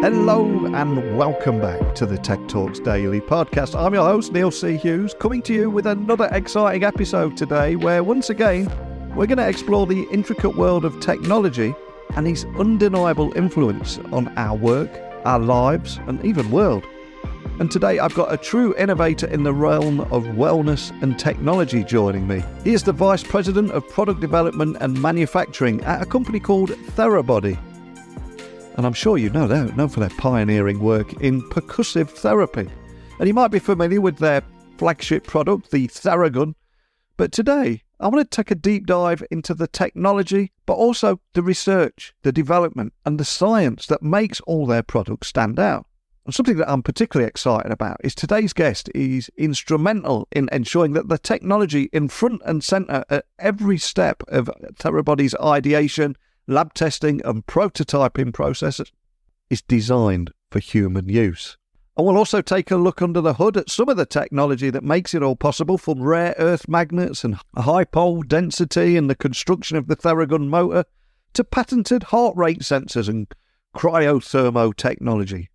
Hello and welcome back to the Tech Talks Daily podcast. I'm your host, Neil C. Hughes, coming to you with another exciting episode today where once again, we're going to explore the intricate world of technology and its undeniable influence on our work, our lives, and even world. And today I've got a true innovator in the realm of wellness and technology joining me. He is the Vice President of Product Development and Manufacturing at a company called Therabody. And I'm sure you know they're known for their pioneering work in percussive therapy. And you might be familiar with their flagship product, the Theragun. But today, I want to take a deep dive into the technology, but also the research, the development, and the science that makes all their products stand out. And something that I'm particularly excited about is today's guest is instrumental in ensuring that the technology in front and centre at every step of Therabody's ideation, lab testing and prototyping processes is designed for human use. And we'll also take a look under the hood at some of the technology that makes it all possible, from rare earth magnets and high pole density and the construction of the Theragun motor to patented heart rate sensors and cryo-thermal technology.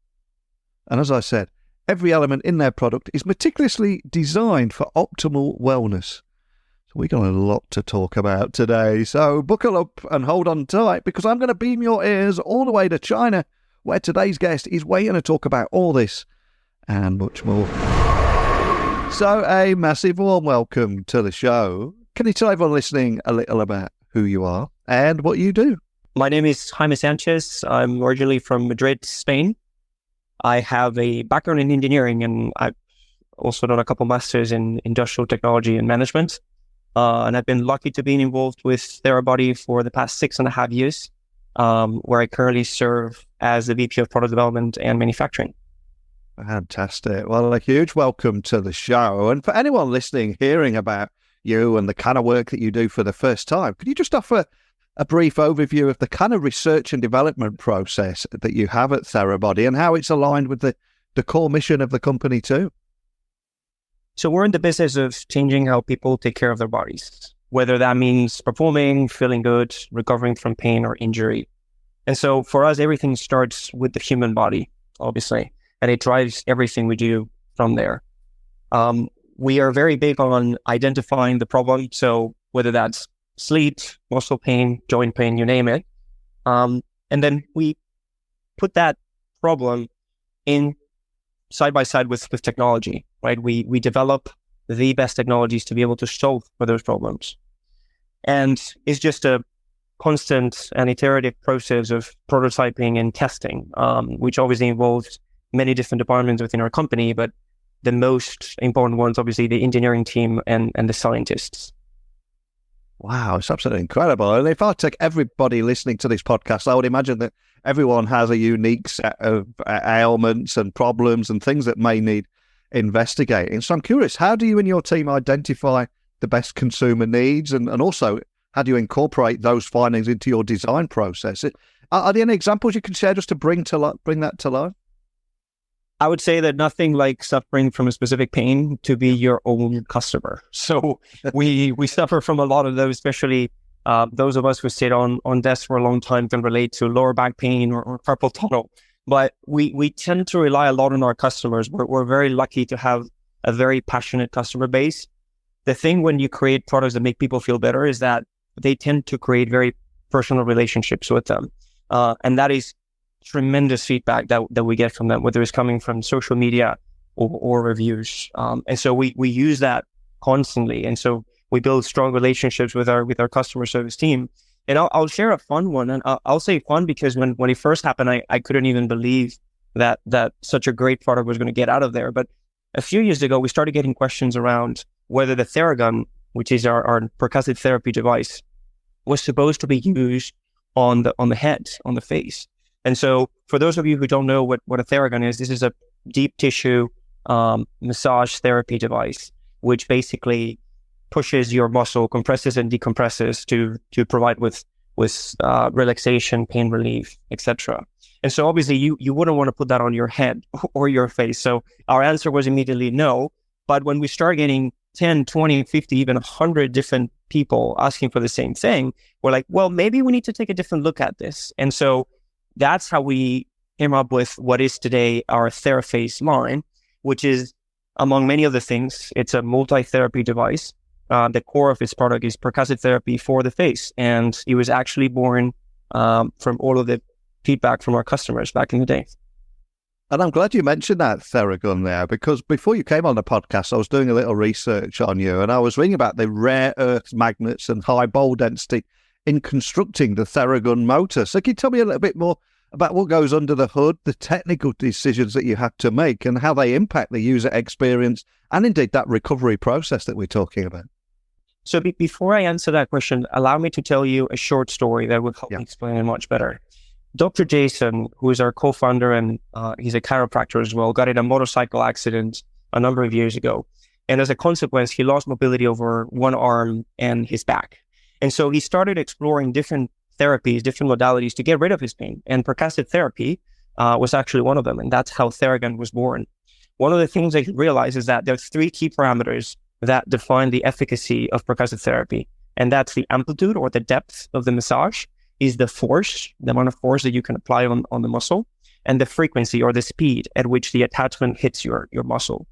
And as I said, every element in their product is meticulously designed for optimal wellness. So we got a lot to talk about today, so buckle up and hold on tight because I'm going to beam your ears all the way to China, where today's guest is waiting to talk about all this and much more. So a massive warm welcome to the show. Can you tell everyone listening a little about who you are and what you do? My name is Jaime Sanchez. I'm originally from Madrid, Spain. I have a background in engineering and I've also done a couple masters in industrial technology and management. And I've been lucky to be involved with Therabody for the past 6.5 years, where I currently serve as the VP of Product Development and Manufacturing. Fantastic. Well, a huge welcome to the show. And for anyone listening, hearing about you and the kind of work that you do for the first time, could you just offer a brief overview of the kind of research and development process that you have at Therabody and how it's aligned with the core mission of the company too? So we're in the business of changing how people take care of their bodies, whether that means performing, feeling good, recovering from pain or injury. And so for us, everything starts with the human body, obviously, and it drives everything we do from there. We are very big on identifying the problem. So whether that's sleep, muscle pain, joint pain, you name it. And then we put that problem in side by side with technology, right? We develop the best technologies to be able to solve for those problems. And it's just a constant and iterative process of prototyping and testing, which obviously involves many different departments within our company, but the most important ones, obviously, the engineering team and the scientists. Wow, it's absolutely incredible. And if I take everybody listening to this podcast, I would imagine that everyone has a unique set of ailments and problems and things that may need investigating. So I'm curious, how do you and your team identify the best consumer needs? And also, how do you incorporate those findings into your design process? Are there any examples you can share just to bring that to life? I would say that nothing like suffering from a specific pain to be your own customer. So we suffer from a lot of those, especially those of us who sit on desks for a long time can relate to lower back pain or carpal tunnel. But we tend to rely a lot on our customers. We're very lucky to have a very passionate customer base. The thing when you create products that make people feel better is that they tend to create very personal relationships with them. And that is tremendous feedback that we get from them, whether it's coming from social media or reviews. And so we use that constantly. And so we build strong relationships with our customer service team. And I'll share a fun one. And I'll say fun because when it first happened, I couldn't even believe that such a great product was going to get out of there. But a few years ago, we started getting questions around whether the Theragun, which is our percussive therapy device, was supposed to be used on the head, on the face. And so for those of you who don't know what a Theragun is, this is a deep tissue massage therapy device, which basically pushes your muscle, compresses and decompresses to provide with relaxation, pain relief, etc. And so obviously you wouldn't want to put that on your head or your face. So our answer was immediately no. But when we start getting 10, 20, 50, even 100 different people asking for the same thing, we're like, well, maybe we need to take a different look at this. And so that's how we came up with what is today our TheraFace line, which is, among many other things, it's a multi-therapy device. The core of its product is percussive therapy for the face. And it was actually born from all of the feedback from our customers back in the day. And I'm glad you mentioned that Theragun there, because before you came on the podcast, I was doing a little research on you, and I was reading about the rare earth magnets and high bowl density in constructing the Theragun motor. So can you tell me a little bit more about what goes under the hood, the technical decisions that you had to make, and how they impact the user experience, and indeed that recovery process that we're talking about? So before I answer that question, allow me to tell you a short story that will help me explain it much better. Dr. Jason, who is our co-founder and he's a chiropractor as well, got in a motorcycle accident a number of years ago. And as a consequence, he lost mobility over one arm and his back. And so he started exploring different therapies, different modalities to get rid of his pain. And percussive therapy was actually one of them. And that's how Theragun was born. One of the things that he realized is that there's 3 key parameters that define the efficacy of percussive therapy. And that's the amplitude or the depth of the massage, is the force, the amount of force that you can apply on the muscle, and the frequency or the speed at which the attachment hits your muscle.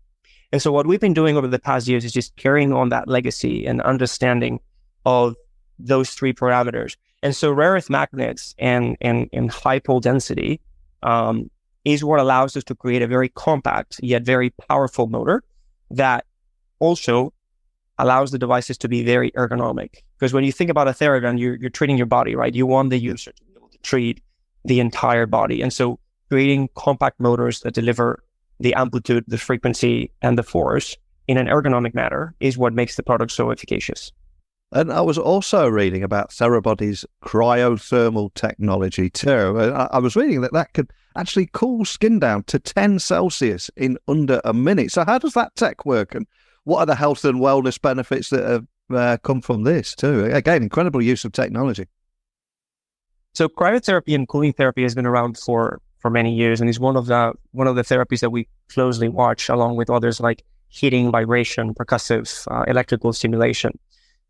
And so what we've been doing over the past years is just carrying on that legacy and understanding of those 3 parameters. And so rare earth magnets and high pole density is what allows us to create a very compact yet very powerful motor that also allows the devices to be very ergonomic. Because when you think about a Theragun, you're treating your body, right? You want the user to be able to treat the entire body. And so creating compact motors that deliver the amplitude, the frequency, and the force in an ergonomic manner is what makes the product so efficacious. And I was also reading about Therabody's cryo-thermal technology too. I was reading that could actually cool skin down to 10 Celsius in under a minute. So how does that tech work? And what are the health and wellness benefits that have come from this too? Again, incredible use of technology. So cryotherapy and cooling therapy has been around for many years, and is one of the therapies that we closely watch, along with others like heating, vibration, percussive, electrical stimulation.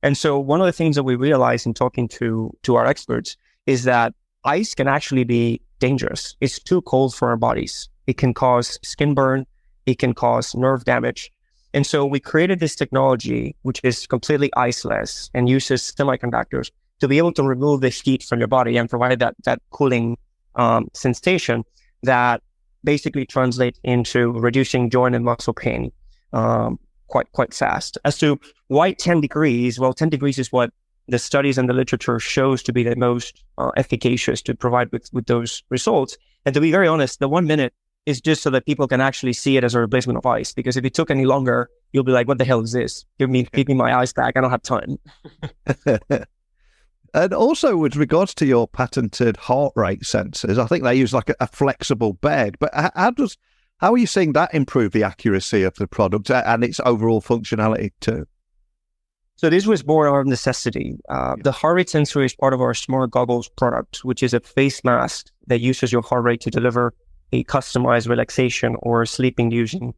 And so one of the things that we realized in talking to our experts is that ice can actually be dangerous. It's too cold for our bodies. It can cause skin burn. It can cause nerve damage. And so we created this technology, which is completely iceless and uses semiconductors to be able to remove the heat from your body and provide that cooling sensation that basically translates into reducing joint and muscle pain quite fast. As to why 10 degrees, well, 10 degrees is what the studies and the literature shows to be the most efficacious to provide with those results. And to be very honest, the 1 minute is just so that people can actually see it as a replacement of ice. Because if it took any longer, you'll be like, what the hell is this? Give me my ice back. I don't have time. And also with regards to your patented heart rate sensors, I think they use like a flexible bed. But how are you seeing that improve the accuracy of the product and its overall functionality too? So this was born out of necessity. The heart rate sensor is part of our smart goggles product, which is a face mask that uses your heart rate to deliver a customized relaxation or sleeping-using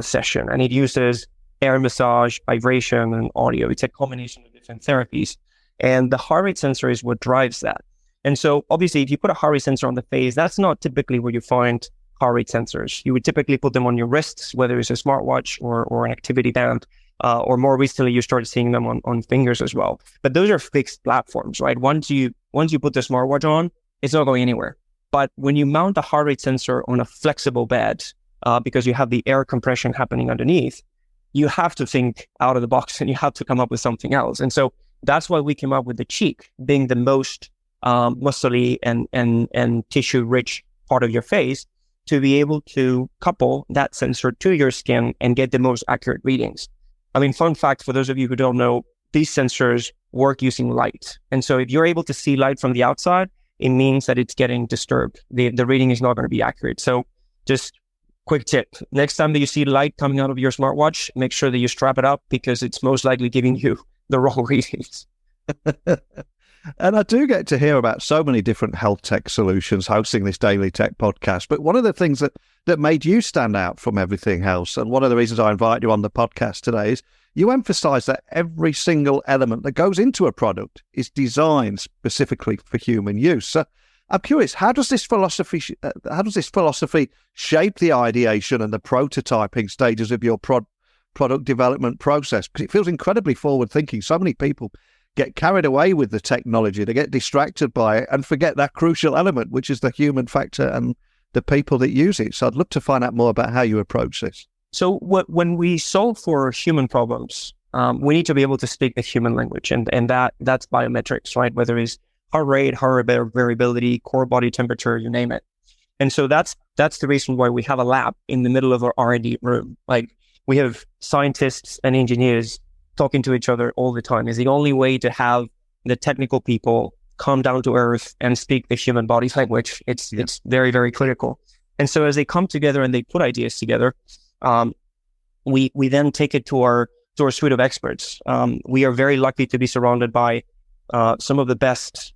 session. And it uses air massage, vibration, and audio. It's a combination of different therapies. And the heart rate sensor is what drives that. And so obviously, if you put a heart rate sensor on the face, that's not typically where you find heart rate sensors. You would typically put them on your wrists, whether it's a smartwatch or an activity band, or more recently, you started seeing them on fingers as well. But those are fixed platforms, right? Once you put the smartwatch on, it's not going anywhere. But when you mount a heart rate sensor on a flexible bed, because you have the air compression happening underneath, you have to think out of the box and you have to come up with something else. And so that's why we came up with the cheek being the most muscly and tissue-rich part of your face, to be able to couple that sensor to your skin and get the most accurate readings. I mean, fun fact for those of you who don't know, these sensors work using light. And so if you're able to see light from the outside, it means that it's getting disturbed. The reading is not going to be accurate. So just quick tip, next time that you see light coming out of your smartwatch, make sure that you strap it up, because it's most likely giving you the wrong readings. And I do get to hear about so many different health tech solutions hosting this Daily Tech podcast. But one of the things that made you stand out from everything else, and one of the reasons I invited you on the podcast today, is you emphasize that every single element that goes into a product is designed specifically for human use. So I'm curious, how does this philosophy shape the ideation and the prototyping stages of your product development process? Because it feels incredibly forward-thinking. So many people get carried away with the technology, they get distracted by it and forget that crucial element, which is the human factor and the people that use it. So I'd love to find out more about how you approach this. So when we solve for human problems, we need to be able to speak the human language, and that's biometrics, right? Whether it's heart rate, heart variability, core body temperature, you name it. And so that's the reason why we have a lab in the middle of our R&D room. Like, we have scientists and engineers talking to each other all the time. Is the only way to have the technical people come down to earth and speak the human body's language. It's very, very critical. And so as they come together and they put ideas together, we then take it to our suite of experts. We are very lucky to be surrounded by some of the best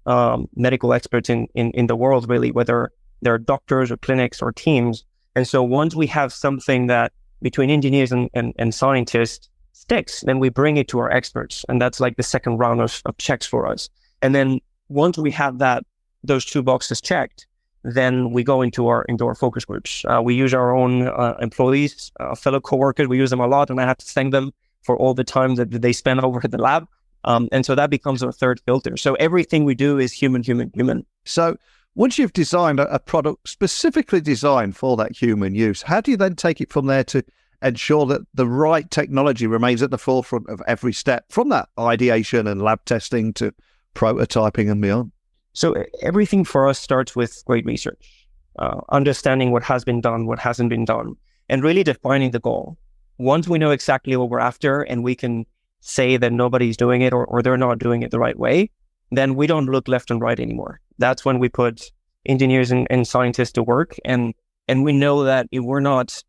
medical experts in the world, really, whether they're doctors or clinics or teams. And so once we have something that between engineers and scientists sticks, then we bring it to our experts. And that's like the second round of checks for us. And then once we have those two boxes checked, then we go into our focus groups. We use our own employees, fellow coworkers. We use them a lot, and I have to thank them for all the time that they spend over at the lab. And so that becomes our third filter. So everything we do is human. So once you've designed a product specifically designed for that human use, how do you then take it from there to ensure that the right technology remains at the forefront of every step, from that ideation and lab testing to prototyping and beyond? So everything for us starts with great research, understanding what has been done, what hasn't been done, and really defining the goal. Once we know exactly what we're after and we can say that nobody's doing it or they're not doing it the right way, then we don't look left and right anymore. That's when we put engineers and scientists to work. And we know that if we're not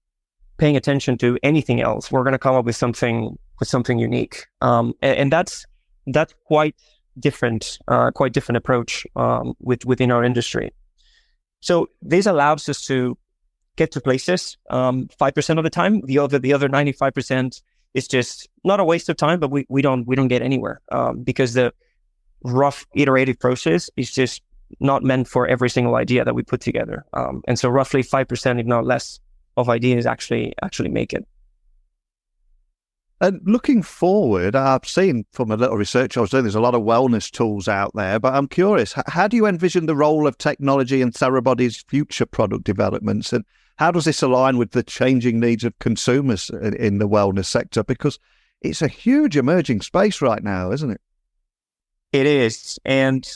paying attention to anything else, we're going to come up with something unique. And that's quite different approach within our industry. So this allows us to get to places 5% of the time. The other 95% is just not a waste of time, but we don't get anywhere because the rough iterative process is just not meant for every single idea that we put together. And so roughly 5%, if not less, of ideas actually make it. And looking forward, I've seen from a little research I was doing, there's a lot of wellness tools out there, but I'm curious, how do you envision the role of technology in Therabody's future product developments? And how does this align with the changing needs of consumers in the wellness sector? Because it's a huge emerging space right now, isn't it? It is. And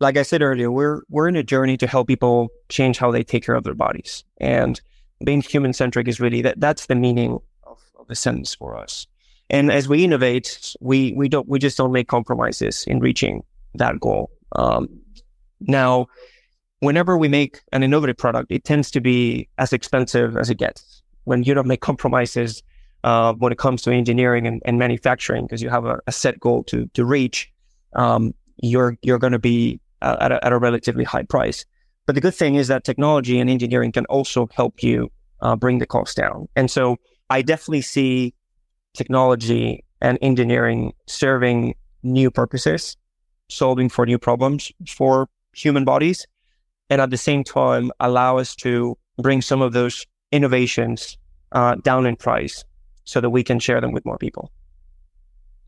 like I said earlier, we're in a journey to help people change how they take care of their bodies. And being human-centric is really, that's the meaning of the sentence for us. And as we innovate, we just don't make compromises in reaching that goal. Now, whenever we make an innovative product, it tends to be as expensive as it gets. When you don't make compromises when it comes to engineering and manufacturing, because you have a set goal to reach, you're going to be at a relatively high price. But the good thing is that technology and engineering can also help you bring the cost down. And so I definitely see technology and engineering serving new purposes, solving for new problems for human bodies, and at the same time allow us to bring some of those innovations down in price so that we can share them with more people.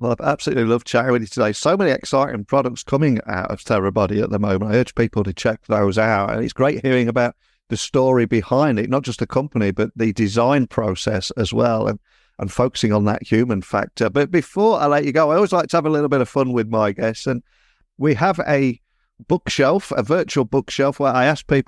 Well, I've absolutely loved chatting with you today. So many exciting products coming out of Therabody at the moment. I urge people to check those out. And it's great hearing about the story behind it, not just the company, but the design process as well, and focusing on that human factor. But before I let you go, I always like to have a little bit of fun with my guests. And we have a bookshelf, a virtual bookshelf, where I ask I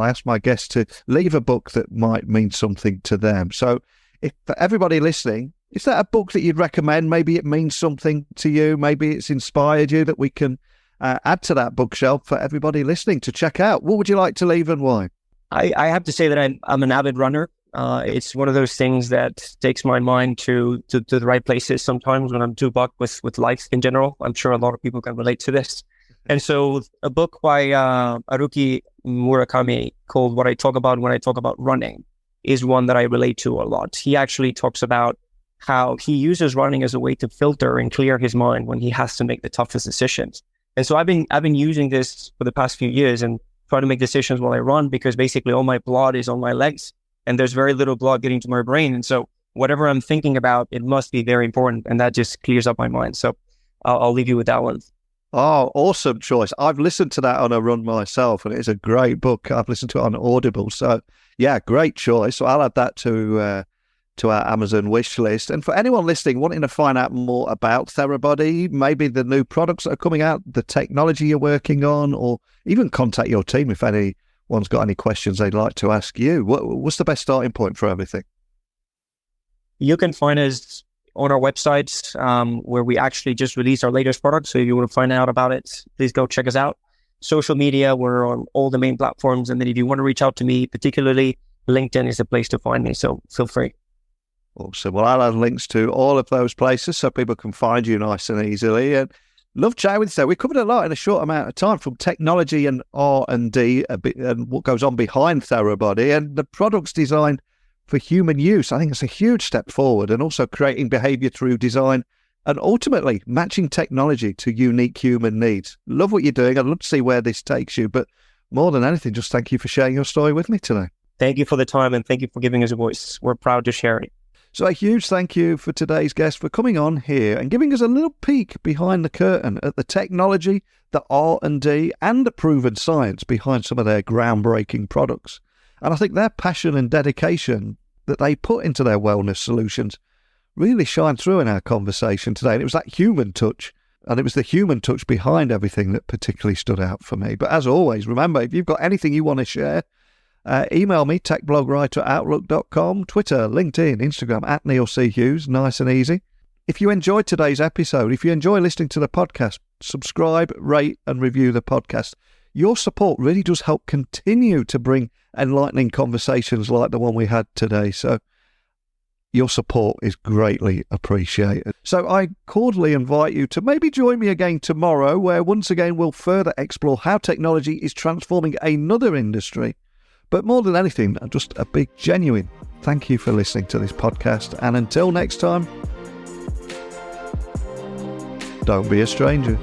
ask my guests to leave a book that might mean something to them. So if for everybody listening, is that a book that you'd recommend? Maybe it means something to you. Maybe it's inspired you that we can add to that bookshelf for everybody listening to check out. What would you like to leave and why? I have to say that I'm an avid runner. It's one of those things that takes my mind to the right places sometimes when I'm too bucked with life in general. I'm sure a lot of people can relate to this. And so a book by Haruki Murakami called What I Talk About When I Talk About Running is one that I relate to a lot. He actually talks about how he uses running as a way to filter and clear his mind when he has to make the toughest decisions. And so I've been using this for the past few years and try to make decisions while I run, because basically all my blood is on my legs and there's very little blood getting to my brain. And so whatever I'm thinking about, it must be very important. And that just clears up my mind. So I'll leave you with that one. Oh, awesome choice. I've listened to that on a run myself, and it's a great book. I've listened to it on Audible. So yeah, great choice. So I'll add that to our Amazon wish list. And for anyone listening, wanting to find out more about Therabody, maybe the new products that are coming out, the technology you're working on, or even contact your team if anyone's got any questions they'd like to ask you. What's the best starting point for everything? You can find us on our website, where we actually just released our latest product. So if you want to find out about it, please go check us out. Social media, we're on all the main platforms. And then if you want to reach out to me, particularly LinkedIn is the place to find me. So feel free. Awesome. Well, I'll add links to all of those places so people can find you nice and easily. And love chatting with you. We covered a lot in a short amount of time, from technology and R&D and what goes on behind Therabody and the products designed for human use. I think it's a huge step forward, and also creating behavior through design and ultimately matching technology to unique human needs. Love what you're doing. I'd love to see where this takes you. But more than anything, just thank you for sharing your story with me today. Thank you for the time, and thank you for giving us a voice. We're proud to share it. So a huge thank you for today's guest for coming on here and giving us a little peek behind the curtain at the technology, the R&D, and the proven science behind some of their groundbreaking products. And I think their passion and dedication that they put into their wellness solutions really shine through in our conversation today. And it was that human touch, and it was the human touch behind everything that particularly stood out for me. But as always, remember, if you've got anything you want to share, email me, techblogwriter@outlook.com, Twitter, LinkedIn, Instagram, @NeilCHughes, nice and easy. If you enjoyed today's episode, if you enjoy listening to the podcast, subscribe, rate, and review the podcast. Your support really does help continue to bring enlightening conversations like the one we had today. So your support is greatly appreciated. So I cordially invite you to maybe join me again tomorrow, where once again we'll further explore how technology is transforming another industry. But more than anything, just a big, genuine thank you for listening to this podcast. And until next time, don't be a stranger.